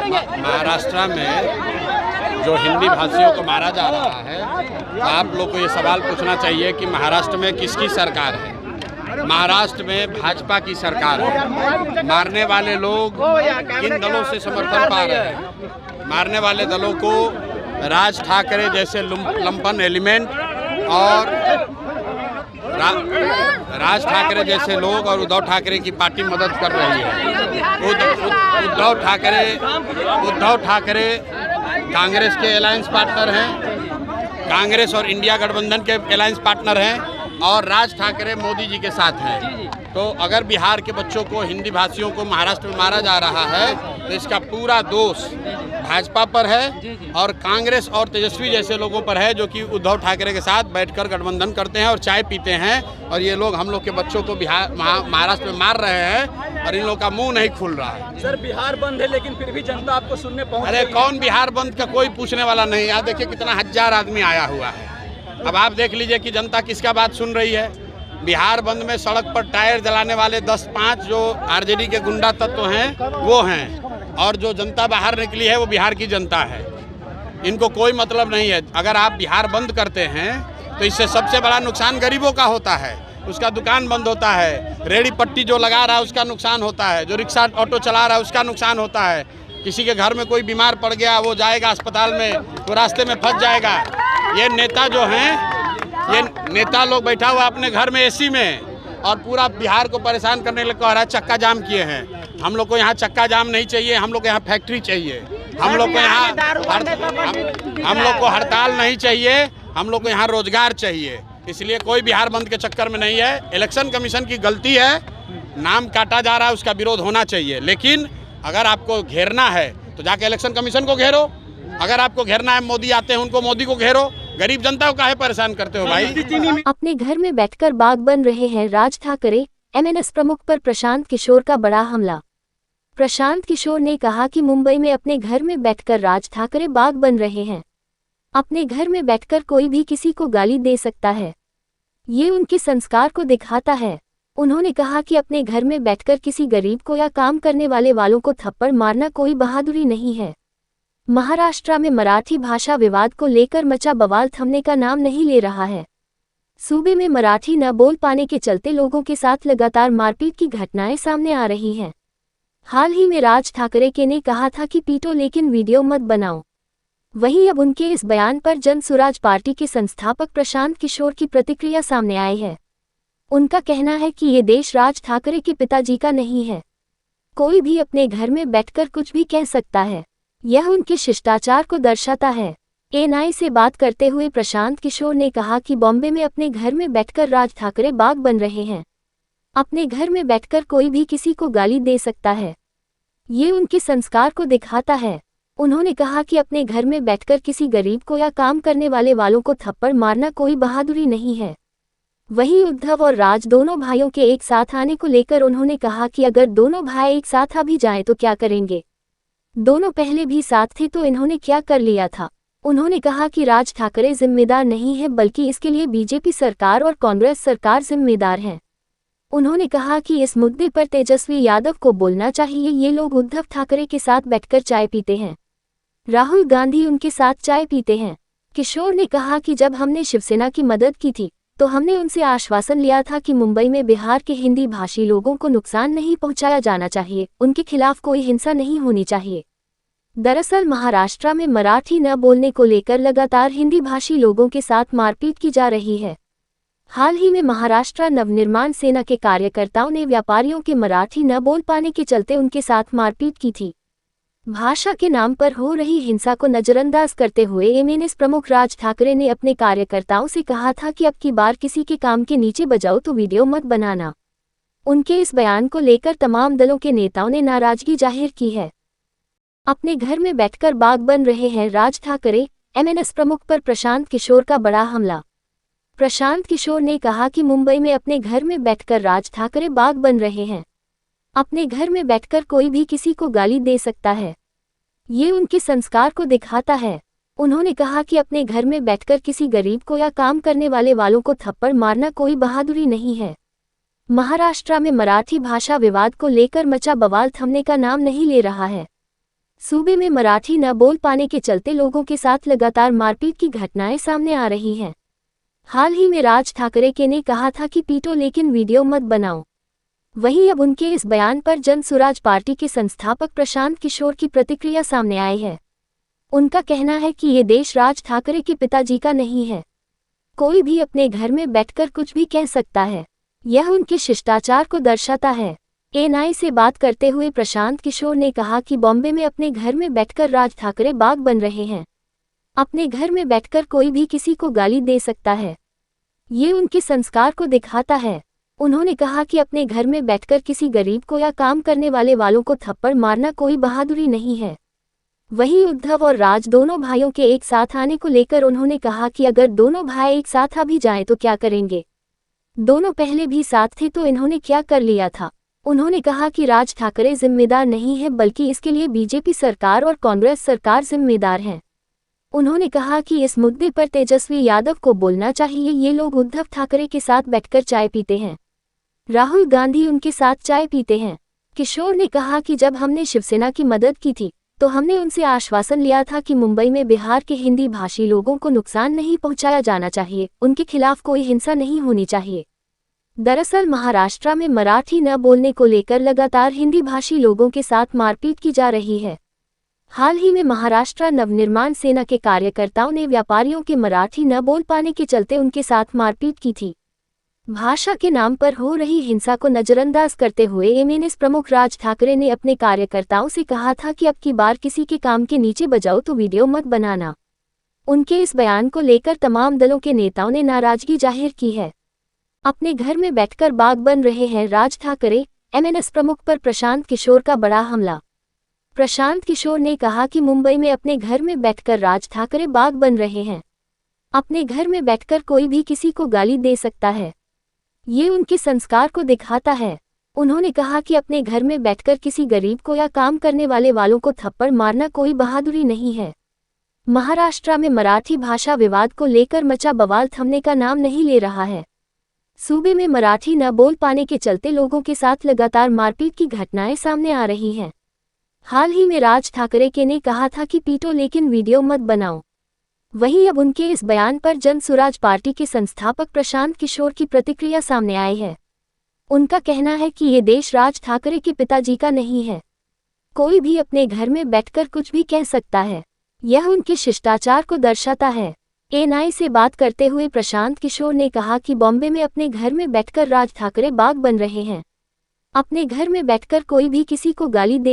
महाराष्ट्र में जो हिंदी भाषियों को मारा जा रहा है, आप लोग को ये सवाल पूछना चाहिए कि महाराष्ट्र में किसकी सरकार है। महाराष्ट्र में भाजपा की सरकार है। मारने वाले लोग किन दलों से समर्थन पा रहे हैं? मारने वाले दलों को राज ठाकरे जैसे लंपन एलिमेंट और राज ठाकरे जैसे लोग और उद्धव ठाकरे की पार्टी मदद कर रही है। उद्धव ठाकरे कांग्रेस के अलायंस पार्टनर हैं, कांग्रेस और इंडिया गठबंधन के अलायंस पार्टनर हैं और राज ठाकरे मोदी जी के साथ हैं। तो अगर बिहार के बच्चों को, हिंदी भाषियों को महाराष्ट्र में मारा जा रहा है तो इसका पूरा दोष भाजपा पर है और कांग्रेस और तेजस्वी जैसे लोगों पर है, जो कि उद्धव ठाकरे के साथ बैठकर गठबंधन करते हैं और चाय पीते हैं। और ये लोग हम लोग के बच्चों को महाराष्ट्र में मार रहे हैं और इन लोगों का मुंह नहीं खुल रहा है। सर, बिहार बंद है लेकिन फिर भी जनता आपको सुनने पहुंच अरे कौन बिहार बंद का कोई पूछने वाला नहीं। यहाँ देखिए कितना हजार आदमी आया हुआ है। अब आप देख लीजिए कि जनता किसका बात सुन रही है। बिहार बंद में सड़क पर टायर जलाने वाले 10-5 जो आरजेडी के गुंडा तत्व हैं वो हैं, और जो जनता बाहर निकली है वो बिहार की जनता है। इनको कोई मतलब नहीं है। अगर आप बिहार बंद करते हैं तो इससे सबसे बड़ा नुकसान गरीबों का होता है। उसका दुकान बंद होता है, रेहड़ी पट्टी जो लगा रहा है उसका नुकसान होता है, जो रिक्शा ऑटो चला रहा है उसका नुकसान होता है। किसी के घर में कोई बीमार पड़ गया, वो जाएगा अस्पताल में, वो रास्ते में फंस जाएगा। ये नेता जो हैं, ये नेता लोग बैठा हुआ अपने घर में एसी में और पूरा बिहार को परेशान करने लगे कह रहा है चक्का जाम किए हैं। हम लोग को यहाँ चक्का जाम नहीं चाहिए, हम लोग को यहाँ फैक्ट्री चाहिए। हम लोग को यहाँ हम लोग को हड़ताल नहीं चाहिए, हम लोग को यहाँ रोजगार चाहिए। इसलिए कोई बिहार बंद के चक्कर में नहीं है। इलेक्शन कमीशन की गलती है, नाम काटा जा रहा है, उसका विरोध होना चाहिए। लेकिन अगर आपको घेरना है तो जाके इलेक्शन कमीशन को घेरो। अगर आपको घेरना है, मोदी आते हैं उनको, मोदी को घेरो। गरीब जनता को काहे परेशान करते हो भाई? अपने घर में बैठकर बाग बन रहे हैं राज ठाकरे। एमएनएस प्रमुख पर प्रशांत किशोर का बड़ा हमला। प्रशांत किशोर ने कहा कि मुंबई में अपने घर में बैठकर राज ठाकरे बाग बन रहे हैं। अपने घर में बैठकर कोई भी किसी को गाली दे सकता है, ये उनके संस्कार को दिखाता है। उन्होंने कहा कि अपने घर में बैठकर किसी गरीब को या काम करने वाले वालों को थप्पड़ मारना कोई बहादुरी नहीं है। महाराष्ट्र में मराठी भाषा विवाद को लेकर मचा बवाल थमने का नाम नहीं ले रहा है। सूबे में मराठी न बोल पाने के चलते लोगों के साथ लगातार मारपीट की घटनाएं सामने आ रही हैं। हाल ही में राज ठाकरे ने कहा था कि पीटो लेकिन वीडियो मत बनाओ। वहीं अब उनके इस बयान पर जन सुराज पार्टी के संस्थापक प्रशांत किशोर की प्रतिक्रिया सामने आई है। उनका कहना है कि ये देश राज ठाकरे के पिताजी का नहीं है। कोई भी अपने घर में बैठकर कुछ भी कह सकता है, यह उनके शिष्टाचार को दर्शाता है। एएनआई से बात करते हुए प्रशांत किशोर ने कहा कि बॉम्बे में अपने घर में बैठकर राज ठाकरे बाग बन रहे हैं। अपने घर में बैठकर कोई भी किसी को गाली दे सकता है, ये उनके संस्कार को दिखाता है। उन्होंने कहा कि अपने घर में बैठकर किसी गरीब को या काम करने वाले वालों को थप्पड़ मारना कोई बहादुरी नहीं है। वहीं उद्धव और राज दोनों भाइयों के एक साथ आने को लेकर उन्होंने कहा कि अगर दोनों भाई एक साथ आ भी जाएं तो क्या करेंगे। दोनों पहले भी साथ थे तो इन्होंने क्या कर लिया था। उन्होंने कहा कि राज ठाकरे जिम्मेदार नहीं है, बल्कि इसके लिए बीजेपी सरकार और कांग्रेस सरकार जिम्मेदार हैं। उन्होंने कहा कि इस मुद्दे पर तेजस्वी यादव को बोलना चाहिए। ये लोग उद्धव ठाकरे के साथ बैठकर चाय पीते हैं, राहुल गांधी उनके साथ चाय पीते हैं। किशोर ने कहा कि जब हमने शिवसेना की मदद की थी तो हमने उनसे आश्वासन लिया था कि मुंबई में बिहार के हिंदी भाषी लोगों को नुकसान नहीं पहुंचाया जाना चाहिए, उनके खिलाफ कोई हिंसा नहीं होनी चाहिए। दरअसल महाराष्ट्र में मराठी न बोलने को लेकर लगातार हिंदी भाषी लोगों के साथ मारपीट की जा रही है। हाल ही में महाराष्ट्र नवनिर्माण सेना के कार्यकर्ताओं ने व्यापारियों के मराठी न बोल पाने के चलते उनके साथ मारपीट की थी। भाषा के नाम पर हो रही हिंसा को नजरअंदाज करते हुए एमएनएस प्रमुख राज ठाकरे ने अपने कार्यकर्ताओं से कहा था कि अब की बार किसी के काम के नीचे बजाओ तो वीडियो मत बनाना। उनके इस बयान को लेकर तमाम दलों के नेताओं ने नाराजगी जाहिर की है। अपने घर में बैठकर बाग बन रहे हैं राज ठाकरे। एमएनएस प्रमुख पर प्रशांत किशोर का बड़ा हमला। प्रशांत किशोर ने कहा कि मुंबई में अपने घर में बैठकर राज ठाकरे बाग बन रहे हैं। अपने घर में बैठकर कोई भी किसी को गाली दे सकता है, ये उनके संस्कार को दिखाता है। उन्होंने कहा कि अपने घर में बैठकर किसी गरीब को या काम करने वाले वालों को थप्पड़ मारना कोई बहादुरी नहीं है। महाराष्ट्र में मराठी भाषा विवाद को लेकर मचा बवाल थमने का नाम नहीं ले रहा है। सूबे में मराठी न बोल पाने के चलते लोगों के साथ लगातार मारपीट की घटनाएं सामने आ रही हैं। हाल ही में राज ठाकरे के ने कहा था कि पीटो लेकिन वीडियो मत बनाओ। वहीं अब उनके इस बयान पर जन सुराज पार्टी के संस्थापक प्रशांत किशोर की प्रतिक्रिया सामने आई है। उनका कहना है कि ये देश राज ठाकरे के पिताजी का नहीं है। कोई भी अपने घर में बैठकर कुछ भी कह सकता है। यह उनके शिष्टाचार को दर्शाता है। एएनआई से बात करते हुए प्रशांत किशोर ने कहा कि बॉम्बे में अपने घर में बैठकर राज ठाकरे बाग बन रहे हैं। अपने घर में बैठकर कोई भी किसी को गाली दे सकता है। ये उनके संस्कार को दिखाता है। उन्होंने कहा कि अपने घर में बैठकर किसी गरीब को या काम करने वाले वालों को थप्पड़ मारना कोई बहादुरी नहीं है। वहीं उद्धव और राज दोनों भाइयों के एक साथ आने को लेकर उन्होंने कहा कि अगर दोनों भाई एक साथ आ भी जाएं तो क्या करेंगे। दोनों पहले भी साथ थे तो इन्होंने क्या कर लिया था। उन्होंने कहा कि राज ठाकरे जिम्मेदार नहीं है बल्कि इसके लिए बीजेपी सरकार और कांग्रेस सरकार जिम्मेदार हैं। उन्होंने कहा कि इस मुद्दे पर तेजस्वी यादव को बोलना चाहिए। ये लोग उद्धव ठाकरे के साथ बैठकर चाय पीते हैं। राहुल गांधी उनके साथ चाय पीते हैं। किशोर ने कहा कि जब हमने शिवसेना की मदद की थी तो हमने उनसे आश्वासन लिया था कि मुंबई में बिहार के हिंदी भाषी लोगों को नुकसान नहीं पहुंचाया जाना चाहिए, उनके खिलाफ कोई हिंसा नहीं होनी चाहिए। दरअसल महाराष्ट्र में मराठी न बोलने को लेकर लगातार हिंदी भाषी लोगों के साथ मारपीट की जा रही है। हाल ही में महाराष्ट्र नवनिर्माण सेना के कार्यकर्ताओं ने व्यापारियों के मराठी न बोल पाने के चलते उनके साथ मारपीट की थी। भाषा के नाम पर हो रही हिंसा को नजरअंदाज करते हुए एमएनएस प्रमुख राज ठाकरे ने अपने कार्यकर्ताओं से कहा था कि अब की बार किसी के काम के नीचे बजाओ तो वीडियो मत बनाना। उनके इस बयान को लेकर तमाम दलों के नेताओं ने नाराजगी जाहिर की है। अपने घर में बैठकर बाग बन रहे हैं राज ठाकरे, एमएनएस प्रमुख पर प्रशांत किशोर का बड़ा हमला। प्रशांत किशोर ने कहा कि मुंबई में अपने घर में बैठकर राज ठाकरे बाग बन रहे हैं। अपने घर में बैठकर कोई भी किसी को गाली दे सकता है। ये उनके संस्कार को दिखाता है। उन्होंने कहा कि अपने घर में बैठकर किसी गरीब को या काम करने वाले वालों को थप्पड़ मारना कोई बहादुरी नहीं है। महाराष्ट्र में मराठी भाषा विवाद को लेकर मचा बवाल थमने का नाम नहीं ले रहा है। सूबे में मराठी न बोल पाने के चलते लोगों के साथ लगातार मारपीट की घटनाएं सामने आ रही हैं। हाल ही में राज ठाकरे के ने कहा था कि पीटो लेकिन वीडियो मत बनाओ। वहीं अब उनके इस बयान पर जन सुराज पार्टी के संस्थापक प्रशांत किशोर की प्रतिक्रिया सामने आई है। उनका कहना है कि ये देश राज ठाकरे के पिताजी का नहीं है। कोई भी अपने घर में बैठकर कुछ भी कह सकता है। यह उनके शिष्टाचार को दर्शाता है। एएनआई से बात करते हुए प्रशांत किशोर ने कहा कि बॉम्बे में अपने घर में बैठकर राज ठाकरे बाग बन रहे हैं। अपने घर में बैठकर कोई भी किसी को गाली दे